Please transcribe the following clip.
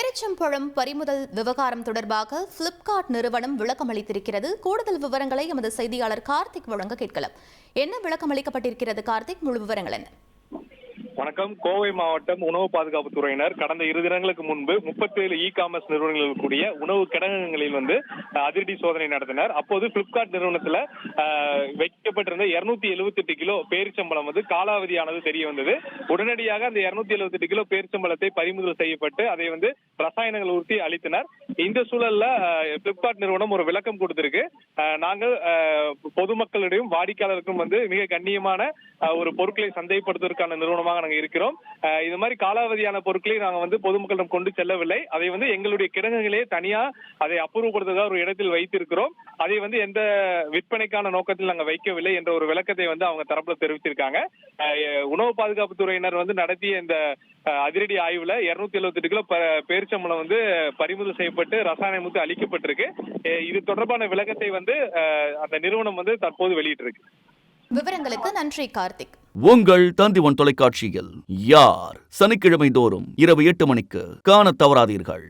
பேரிச்சம்பழம் பறிமுதல் விவகாரம் தொடர்பாக பிளிப்கார்ட் நிறுவனம் விளக்கம் அளித்திருக்கிறது. கூடுதல் விவரங்களை எமது செய்தியாளர் கார்த்திக் வழங்க கேட்கலாம். என்ன விளக்கம் அளிக்கப்பட்டிருக்கிறது கார்த்திக்? முழு விவரங்கள் என்ன? வணக்கம். கோவை மாவட்டம் உணவு பாதுகாப்பு துறையினர் கடந்த 2 தினங்களுக்கு முன்பு 37 காமர்ஸ் நிறுவனங்களில் கூடிய உணவு கிடங்குகளில் அதிரடி சோதனை நடத்தினர். அப்போது பிளிப்கார்ட் நிறுவனத்தில் வைக்கப்பட்டிருந்த 278 கிலோ பேரிச்சம்பழம் காலாவதியானது தெரிய வந்தது. உடனடியாக அந்த 278 கிலோ பேரிச்சம்பழத்தை பறிமுதல் செய்யப்பட்டு அதை ரசாயனங்கள் ஊற்றி அளித்தனர். இந்த சூழல்ல பிளிப்கார்ட் நிறுவனம் ஒரு விளக்கம் கொடுத்திருக்கு. நாங்கள் பொதுமக்களிடையும் வாடிக்கையாளருக்கும் மிக கண்ணியமான ஒரு பொருட்களை சந்தைப்படுத்துவதற்கான நிறுவனமாக நாங்கள் இருக்கிறோம். இது மாதிரி காலாவதியான பொருட்களை நாங்கள் பொதுமக்களிடம் கொண்டு செல்லவில்லை. அதை எங்களுடைய கிடங்குகளே தனியா அதை அப்புறப்படுத்துவதாக ஒரு இடத்தில் வைத்திருக்கிறோம். அதை எந்த விற்பனைக்கான நோக்கத்தில் நாங்கள் வைக்கவில்லை என்ற ஒரு விளக்கத்தை அவங்க தரப்புல தெரிவித்திருக்காங்க. உணவு பாதுகாப்பு துறையினர் நடத்திய இந்த அதிரடி ஆய்வுல 278 கிலோ பேரிச்சம்பழம் பறிமுதல் செய்யப்பட்டு ரசாயனம் அளிக்கப்பட்டிருக்கு. இது தொடர்பான விளக்கத்தை அந்த நிறுவனம் தற்போது வெளியிட்டிருக்கு. விவரங்களுக்கு நன்றி கார்த்திக். உங்கள் தந்தி1 தொலைக்காட்சியில் யார் சனிக்கிழமை தோறும் இரவு 8 மணிக்கு காண தவறாதீர்கள்.